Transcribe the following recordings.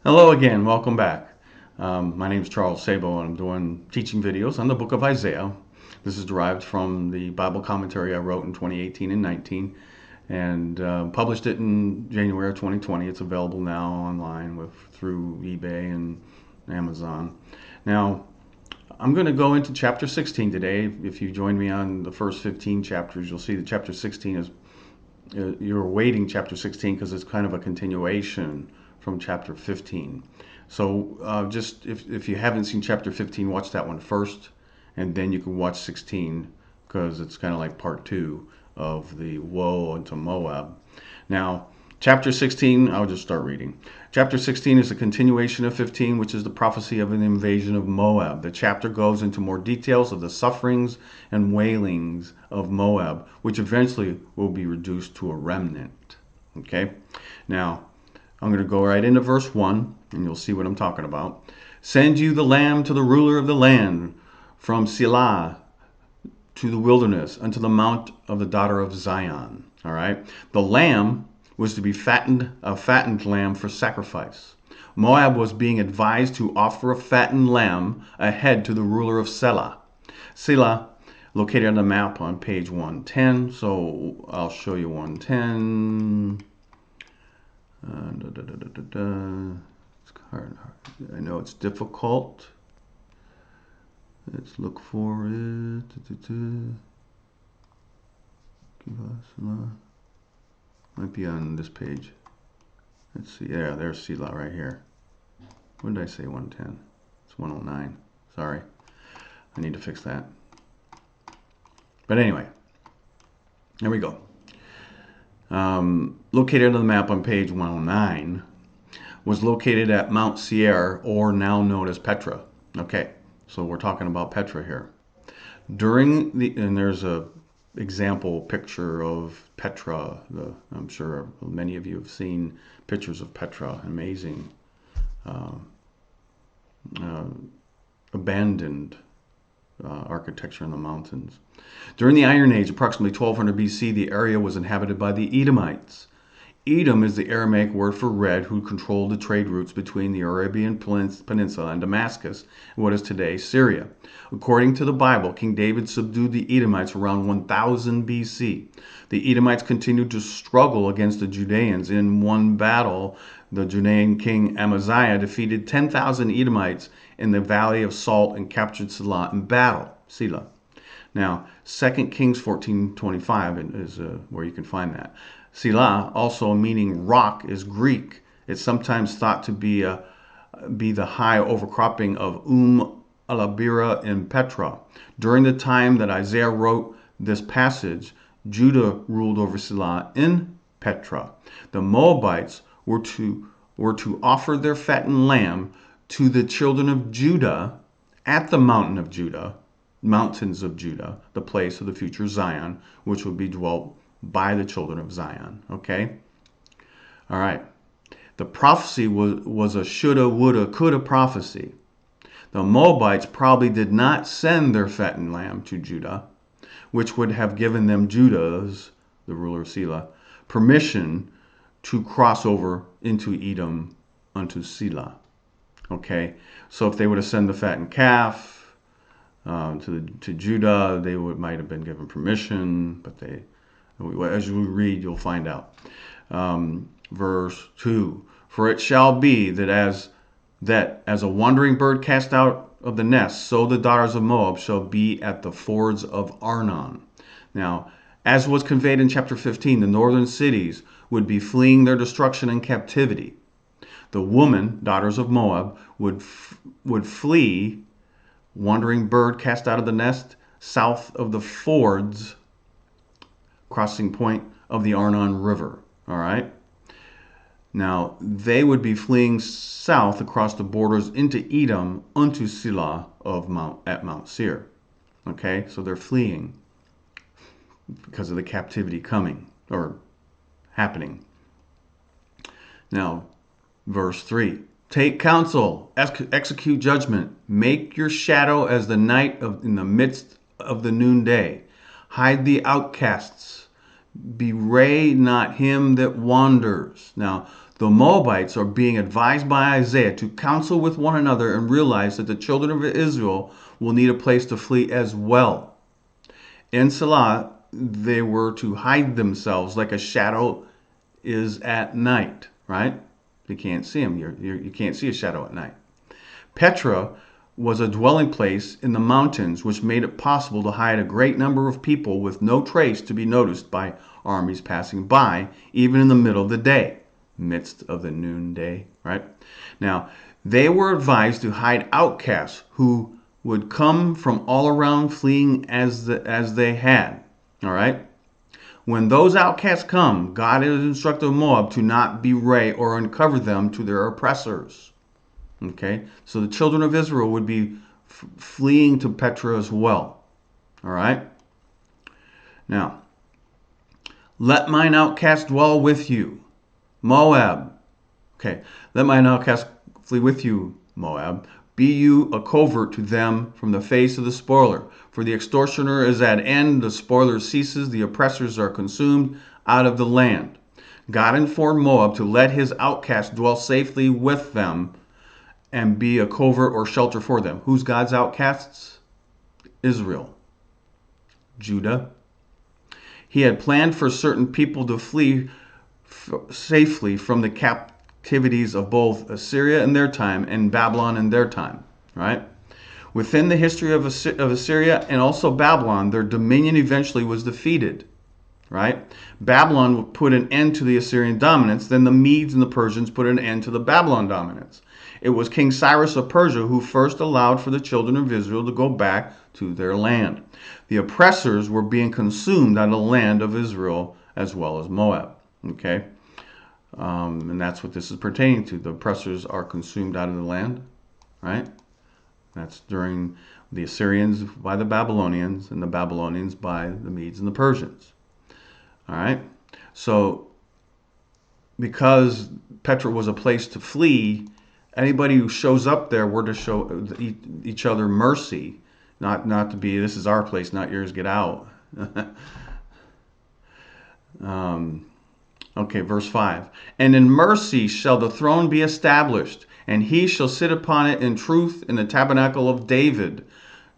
Hello again, welcome back. My name is Charles Sabo and I'm doing teaching videos on the book of Isaiah. This is derived from the Bible commentary I wrote in 2018 and 19 and published it in January of 2020. It's available now online through eBay and Amazon. Now, I'm going to go into chapter 16 today. If you join me on the first 15 chapters, you'll see that chapter 16 is, you're awaiting chapter 16 because it's kind of a continuation from chapter 15. So just if you haven't seen chapter 15, watch that one first, and then you can watch 16 because it's kind of like part 2 of the woe unto Moab. Now, chapter 16, I'll just start reading. Chapter 16 is a continuation of 15, which is the prophecy of an invasion of Moab. The chapter goes into more details of the sufferings and wailings of Moab, which eventually will be reduced to a remnant. Okay? Now, I'm going to go right into verse 1, and you'll see what I'm talking about. Send you the lamb to the ruler of the land, from Selah to the wilderness, unto the mount of the daughter of Zion. All right? The lamb was to be a fattened lamb for sacrifice. Moab was being advised to offer a fattened lamb ahead to the ruler of Selah. Selah, located on the map on page 110. So I'll show you 110. It's hard. I know it's difficult. Let's look for it. Might be on this page. Let's see. Yeah, there's Selah right here. When did I say 110? It's 109. Sorry. I need to fix that. But anyway, there we go. Located on the map on page 109, was located at Mount Seir, or now known as Petra. Okay, so we're talking about Petra here. And there's a example picture of Petra. I'm sure many of you have seen pictures of Petra. Amazing, abandoned architecture in the mountains. During the Iron Age, approximately 1200 BC, the area was inhabited by the Edomites. Edom is the Aramaic word for red, who controlled the trade routes between the Arabian Peninsula and Damascus, and what is today Syria. According to the Bible, King David subdued the Edomites around 1000 BC. The Edomites continued to struggle against the Judeans. In one battle, the Judean king Amaziah defeated 10,000 Edomites in the Valley of Salt and captured Selah in battle. Selah. Now, 2 Kings 14:25 is where you can find that. Selah, also meaning rock, is Greek. It's sometimes thought to be the high overcropping of Alabira in Petra. During the time that Isaiah wrote this passage, Judah ruled over Selah in Petra. The Moabites were to offer their fattened lamb to the children of Judah at the mountains of Judah, the place of the future Zion, which would be dwelt by the children of Zion. Okay? All right. The prophecy was a shoulda, woulda, coulda prophecy. The Moabites probably did not send their fattened lamb to Judah, which would have given them Judah's, the ruler of Selah, permission to cross over into Edom unto Selah. Okay? So if they would have sent the fattened calf to Judah, they might have been given permission, but as you read, you'll find out. Verse 2, for it shall be that as a wandering bird cast out of the nest, so the daughters of Moab shall be at the fords of Arnon. Now, as was conveyed in chapter 15, the northern cities would be fleeing their destruction and captivity. The woman, daughters of Moab, would flee, wandering bird cast out of the nest, south of the fords, crossing point of the Arnon River. All right. Now, they would be fleeing south across the borders into Edom unto Selah at Mount Seir. Okay, so they're fleeing because of the captivity coming or happening. Now, verse 3. Take counsel, execute judgment, make your shadow as the night in the midst of the noonday. Hide the outcasts, bewray not him that wanders. Now, The Moabites are being advised by Isaiah to counsel with one another and realize that the children of Israel will need a place to flee as well. In Salah, they were to hide themselves like a shadow is at night, right? You can't see them. You can't see a shadow at night. Petra was a dwelling place in the mountains, which made it possible to hide a great number of people with no trace to be noticed by armies passing by, even in the middle of the day, midst of the noonday, right? Now, they were advised to hide outcasts who would come from all around fleeing as they had, all right? When those outcasts come, God has instructed Moab to not bewray or uncover them to their oppressors. Okay, so the children of Israel would be fleeing to Petra as well. All right. Now, let mine outcast dwell with you, Moab. Okay, let mine outcast flee with you, Moab. Be you a covert to them from the face of the spoiler. For the extortioner is at end, the spoiler ceases, the oppressors are consumed out of the land. God informed Moab to let his outcast dwell safely with them and be a covert or shelter for them. Who's God's outcasts? Israel, Judah. He had planned for certain people to flee safely from the captivities of both Assyria in their time and Babylon in their time, right? Within the history of Assyria and also Babylon, their dominion eventually was defeated, right? Babylon put an end to the Assyrian dominance. Then the Medes and the Persians put an end to the Babylon dominance. It was King Cyrus of Persia who first allowed for the children of Israel to go back to their land. The oppressors were being consumed out of the land of Israel as well as Moab. Okay? And that's what this is pertaining to. The oppressors are consumed out of the land, right? That's during the Assyrians by the Babylonians and the Babylonians by the Medes and the Persians. All right? So, because Petra was a place to flee, anybody who shows up there were to show each other mercy, not to be, this is our place, not yours, get out. Okay, verse 5. And in mercy shall the throne be established, and he shall sit upon it in truth in the tabernacle of David,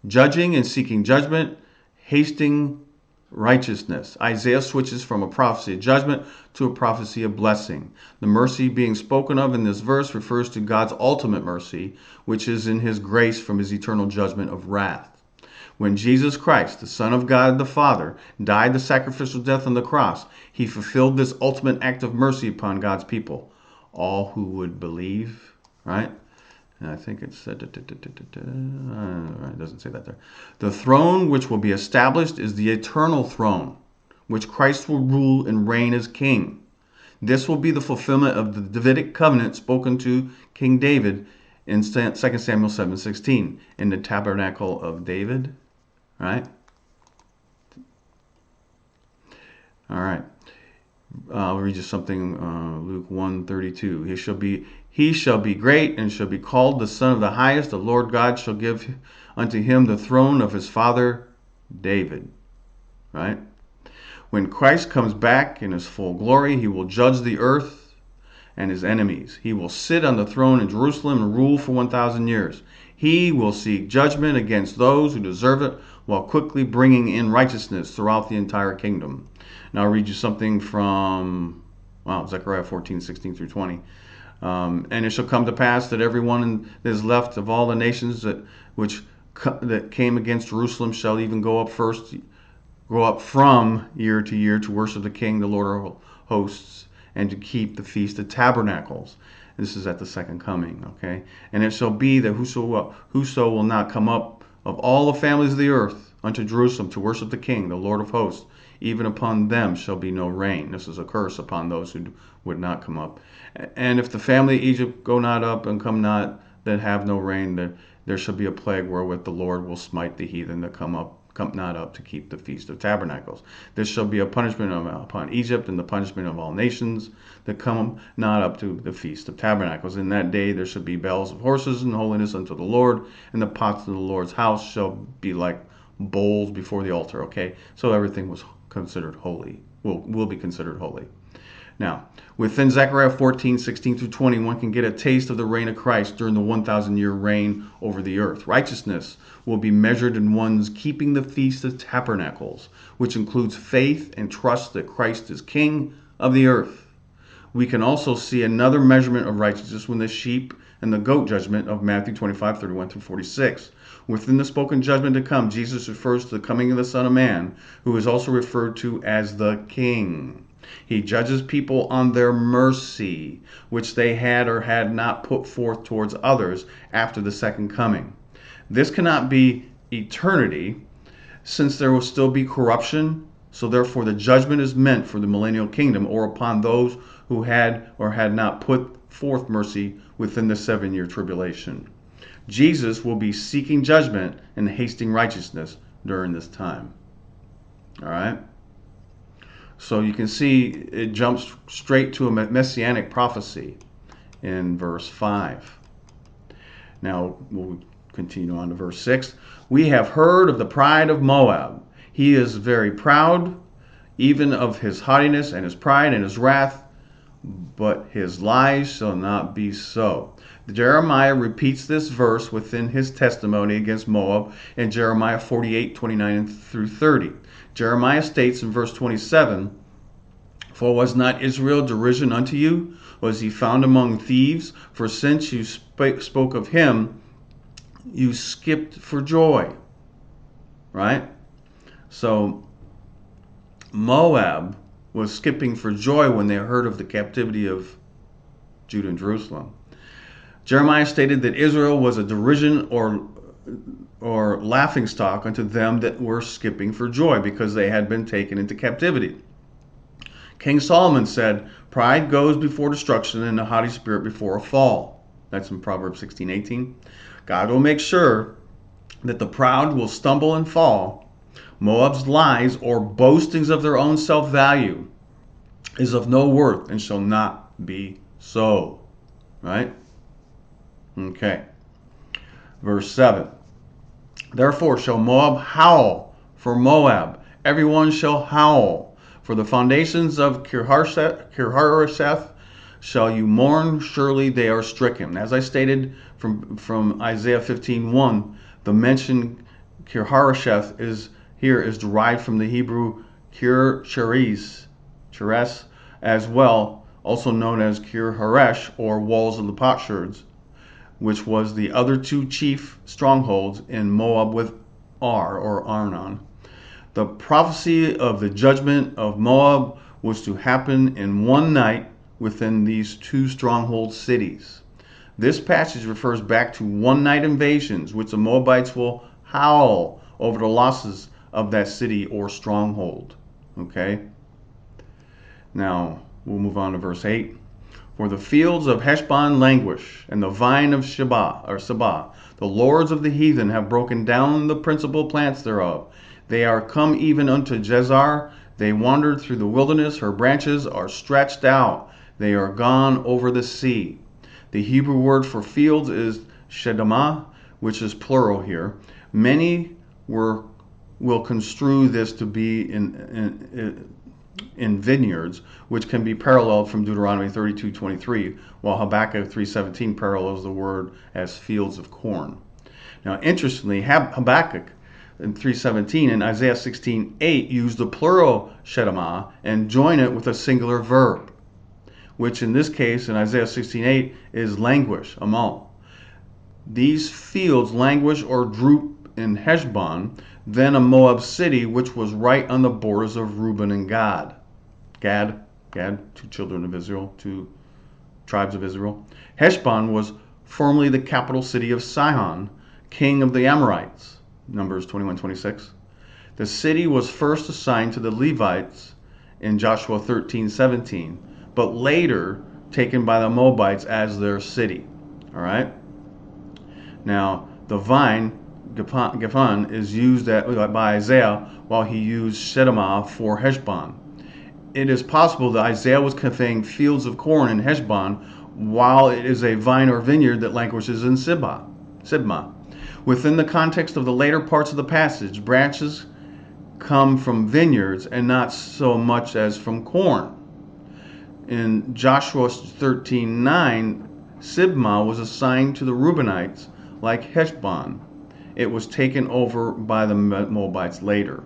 judging and seeking judgment, hasting righteousness. Isaiah switches from a prophecy of judgment to a prophecy of blessing. The mercy being spoken of in this verse refers to God's ultimate mercy, which is in his grace from his eternal judgment of wrath. When Jesus Christ, the Son of God the Father, died the sacrificial death on the cross, he fulfilled this ultimate act of mercy upon God's people. All who would believe, right? And I think it said, it doesn't say that there. The throne which will be established is the eternal throne, which Christ will rule and reign as king. This will be the fulfillment of the Davidic covenant spoken to King David in 2 Samuel 7:16, in the tabernacle of David, right? All right. I'll read you something, Luke 1:32. He shall be great and shall be called the Son of the Highest. The Lord God shall give unto him the throne of his father David. Right? When Christ comes back in his full glory, he will judge the earth and his enemies. He will sit on the throne in Jerusalem and rule for 1,000 years. He will seek judgment against those who deserve it, while quickly bringing in righteousness throughout the entire kingdom. Now I'll read you something from Zechariah 14:16 through 20. And it shall come to pass that everyone that is left of all the nations that came against Jerusalem shall even go up from year to year to worship the King, the Lord of hosts, and to keep the Feast of Tabernacles. This is at the second coming, okay? And it shall be that whoso will not come up of all the families of the earth unto Jerusalem to worship the King, the Lord of hosts, even upon them shall be no rain. This is a curse upon those who would not come up. And if the family of Egypt go not up and come not, that have no rain, there shall be a plague wherewith the Lord will smite the heathen that come not up to keep the Feast of Tabernacles. This shall be a punishment upon Egypt, and the punishment of all nations that come not up to the Feast of Tabernacles. In that day there shall be bells of horses and holiness unto the Lord, and the pots of the Lord's house shall be like bowls before the altar. Okay, so everything was considered holy, will be considered holy. Now, within Zechariah 14:16 through 20, one can get a taste of the reign of Christ during the 1,000-year reign over the earth. Righteousness will be measured in one's keeping the Feast of Tabernacles, which includes faith and trust that Christ is King of the earth. We can also see another measurement of righteousness when the sheep and the goat judgment of Matthew 25:31 through 46. Within the spoken judgment to come, Jesus refers to the coming of the Son of Man, who is also referred to as the King. He judges people on their mercy, which they had or had not put forth towards others after the second coming. This cannot be eternity, since there will still be corruption. So therefore the judgment is meant for the millennial kingdom, or upon those who had or had not put forth mercy within the 7-year tribulation. Jesus will be seeking judgment and hasting righteousness during this time. All right? So you can see it jumps straight to a messianic prophecy in verse 5. Now we'll continue on to verse 6. We have heard of the pride of Moab. He is very proud, even of his haughtiness and his pride and his wrath, but his lies shall not be so. Jeremiah repeats this verse within his testimony against Moab in Jeremiah 48:29 through 30. Jeremiah states in verse 27, "For was not Israel derision unto you? Was he found among thieves? For since you spoke of him, you skipped for joy." Right? So Moab was skipping for joy when they heard of the captivity of Judah and Jerusalem. Jeremiah stated that Israel was a derision or laughingstock unto them that were skipping for joy because they had been taken into captivity. King Solomon said, "Pride goes before destruction and a haughty spirit before a fall." That's in Proverbs 16:18. God will make sure that the proud will stumble and fall. Moab's lies or boastings of their own self-value is of no worth and shall not be so. Right? Okay. Verse 7. Therefore shall Moab howl for Moab. Everyone shall howl. For the foundations of Kirharaseth shall you mourn. Surely they are stricken. As I stated from Isaiah 15:1, the mention Kirharaseth is derived from the Hebrew Kir Cheres, as well, also known as Kir Haresh, or walls of the potsherds, which was the other two chief strongholds in Moab with Ar, or Arnon. The prophecy of the judgment of Moab was to happen in one night within these two stronghold cities. This passage refers back to one-night invasions, which the Moabites will howl over the losses of that city or stronghold. Okay? Now, we'll move on to verse 8. For the fields of Heshbon languish, and the vine of Saba. The lords of the heathen have broken down the principal plants thereof. They are come even unto Jezar. They wandered through the wilderness. Her branches are stretched out. They are gone over the sea. The Hebrew word for fields is shedamah, which is plural here. Many will construe this to be in vineyards, which can be paralleled from Deuteronomy 32:23, while Habakkuk 3:17 parallels the word as fields of corn. Now, interestingly, Habakkuk in 3:17 and Isaiah 16:8 use the plural shedamah and join it with a singular verb, which in this case in Isaiah 16:8 is languish, amal. These fields languish or droop in Heshbon, then a Moab city, which was right on the borders of Reuben and Gad, two children of Israel, two tribes of Israel. Heshbon was formerly the capital city of Sihon, king of the Amorites, Numbers 21:26. The city was first assigned to the Levites in Joshua 13:17, but later taken by the Moabites as their city. All right? Now, the vine, Gephon, is used by Isaiah while he used Shedamah for Heshbon. It is possible that Isaiah was conveying fields of corn in Heshbon while it is a vine or vineyard that languishes in Sibmah. Within the context of the later parts of the passage, branches come from vineyards and not so much as from corn. In Joshua 13:9, Sibmah was assigned to the Reubenites like Heshbon. It was taken over by the Moabites later.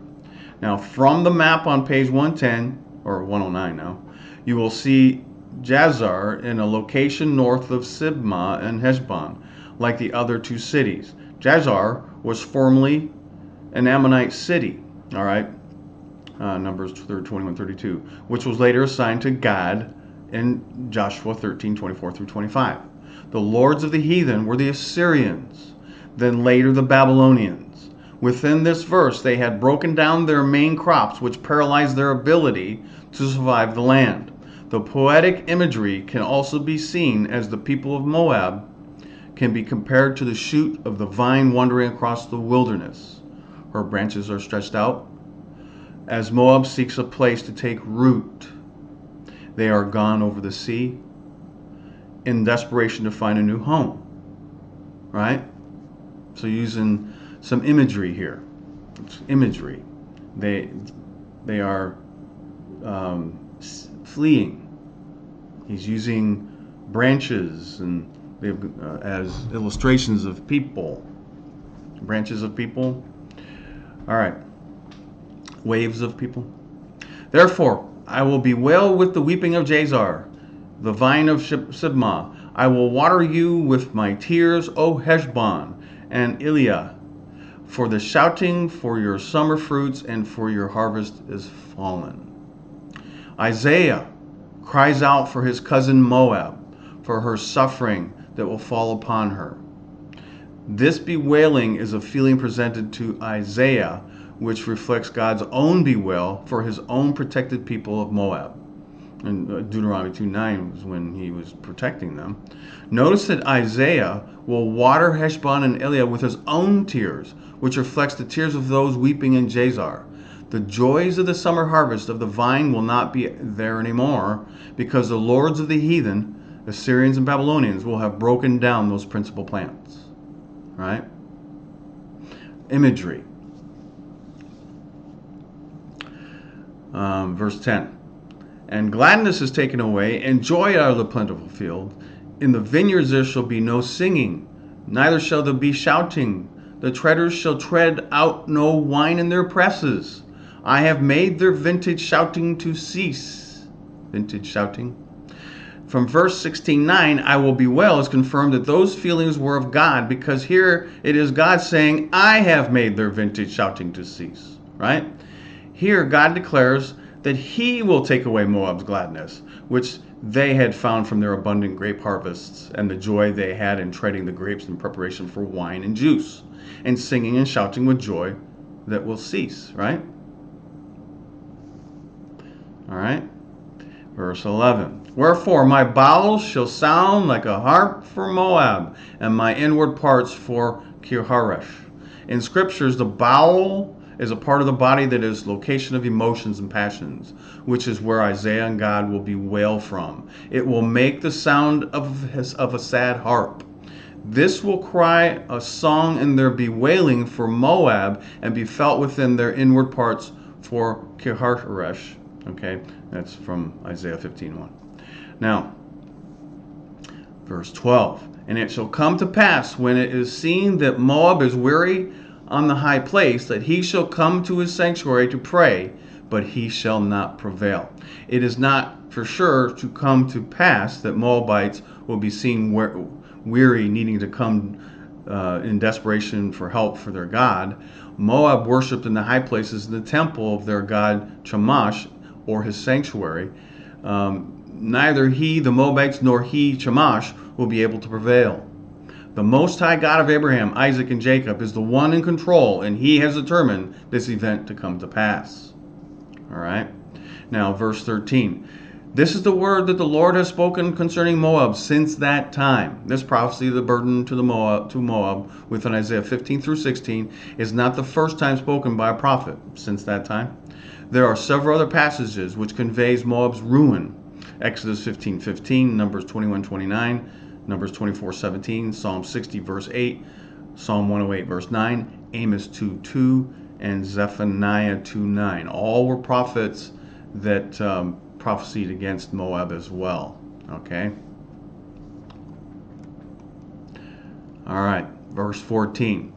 Now, from the map on page 110, or 109 now, you will see Jazer in a location north of Sibmah and Heshbon, like the other two cities. Jazer was formerly an Ammonite city, all right, Numbers 21:32, which was later assigned to Gad in Joshua 13:24 through 25. The lords of the heathen were the Assyrians, then later the Babylonians. Within this verse, they had broken down their main crops, which paralyzed their ability to survive the land. The poetic imagery can also be seen as the people of Moab can be compared to the shoot of the vine wandering across the wilderness. Her branches are stretched out as Moab seeks a place to take root. They are gone over the sea in desperation to find a new home. Right? So using some imagery here. It's imagery. They are fleeing. He's using branches and as illustrations of people. Branches of people. All right. Waves of people. Therefore, I will bewail with the weeping of Jazer, the vine of Sibmah. I will water you with my tears, O Heshbon and Eliah, for the shouting for your summer fruits and for your harvest is fallen. Isaiah cries out for his cousin Moab, for her suffering that will fall upon her. This bewailing is a feeling presented to Isaiah, which reflects God's own bewail for his own protected people of Moab. And Deuteronomy 2:9 was when he was protecting them. Notice that Isaiah will water Heshbon and Eliah with his own tears, which reflects the tears of those weeping in Jazer. The joys of the summer harvest of the vine will not be there anymore because the lords of the heathen, Assyrians and Babylonians, will have broken down those principal plants. Right? Imagery. Verse 10. And gladness is taken away, and joy out of the plentiful field. In the vineyards there shall be no singing, neither shall there be shouting. The treaders shall tread out no wine in their presses. I have made their vintage shouting to cease. Vintage shouting. From verse 16:9, I will bewail is confirmed that those feelings were of God, because here it is God saying, I have made their vintage shouting to cease. Right? Here God declares that he will take away Moab's gladness, which they had found from their abundant grape harvests, and the joy they had in treading the grapes in preparation for wine and juice, and singing and shouting with joy that will cease. Right? All right. Verse 11. Wherefore my bowels shall sound like a harp for Moab, and my inward parts for Kirharesh. In scriptures, the bowel is a part of the body that is location of emotions and passions, which is where Isaiah and God will bewail from. It will make the sound of a sad harp. This will cry a song in their bewailing for Moab and be felt within their inward parts for Kirharesh. Okay, that's from Isaiah 15:1. Now, verse 12. And it shall come to pass, when it is seen that Moab is weary on the high place, that he shall come to his sanctuary to pray, but he shall not prevail. It is not for sure to come to pass that Moabites will be seen weary, needing to come in desperation for help for their God. Moab worshipped in the high places in the temple of their god Chemosh, or his sanctuary. Neither he, the Moabites, nor he, Chemosh, will be able to prevail. The Most High God of Abraham, Isaac, and Jacob is the one in control, and he has determined this event to come to pass. All right. Now, verse 13. This is the word that the Lord has spoken concerning Moab since that time. This prophecy of the burden to Moab within Isaiah 15 through 16 is not the first time spoken by a prophet since that time. There are several other passages which conveys Moab's ruin. Exodus 15:15, Numbers 21:29, Numbers 24:17, Psalm 60 verse 8, Psalm 108 verse 9, Amos 2:2, and Zephaniah 2:9. All were prophets that prophesied against Moab as well. Okay. All right. Verse 14.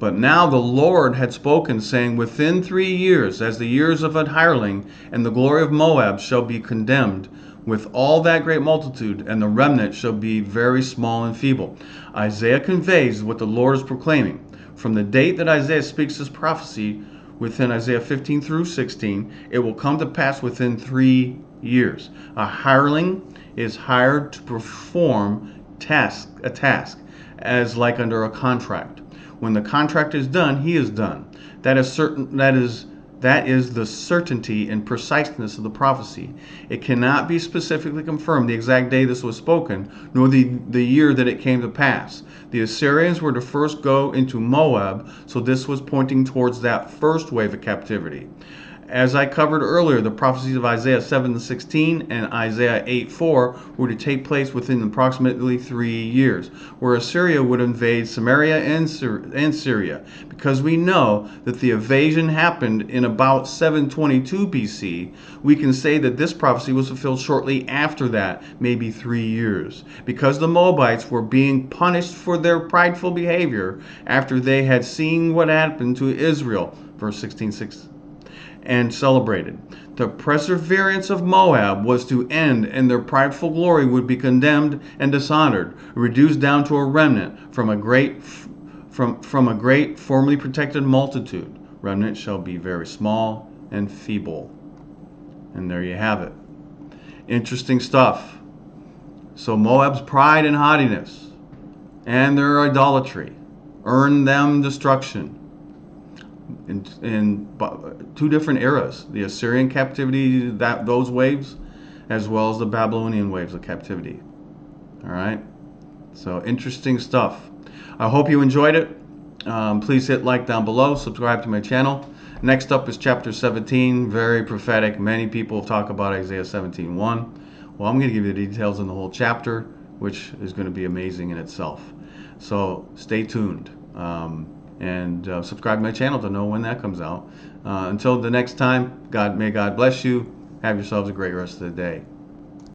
But now the Lord had spoken, saying, within 3 years, as the years of an hireling, and the glory of Moab shall be condemned with all that great multitude, and the remnant shall be very small and feeble. Isaiah conveys what the Lord is proclaiming. From the date that Isaiah speaks this prophecy, within Isaiah 15 through 16, it will come to pass within 3 years. A hireling is hired to perform a task, as like under a contract. When the contract is done, he is done. That is certain. That is the certainty and preciseness of the prophecy. It cannot be specifically confirmed the exact day this was spoken, nor the year that it came to pass. The Assyrians were to first go into Moab, so this was pointing towards that first wave of captivity. As I covered earlier, the prophecies of Isaiah 7:16 and Isaiah 8:4 were to take place within approximately 3 years, where Assyria would invade Samaria and Syria. Because we know that the invasion happened in about 722 BC, we can say that this prophecy was fulfilled shortly after that, maybe 3 years. Because the Moabites were being punished for their prideful behavior after they had seen what happened to Israel, verse 16:6. And celebrated. The perseverance of Moab was to end, and their prideful glory would be condemned and dishonored, reduced down to a remnant from a great formerly protected multitude. Remnant shall be very small and feeble. And there you have it. Interesting stuff. So Moab's pride and haughtiness and their idolatry earned them destruction in 2 different eras: the Assyrian captivity, those waves, as well as the Babylonian waves of captivity. All right, so interesting stuff. I hope you enjoyed it. Please hit like down below, subscribe to my channel. Next up is chapter 17, very prophetic. Many people talk about Isaiah 17:1. Well, I'm going to give you the details on the whole chapter, which is going to be amazing in itself. So stay tuned. And subscribe to my channel to know when that comes out. Until the next time, may God bless you. Have yourselves a great rest of the day.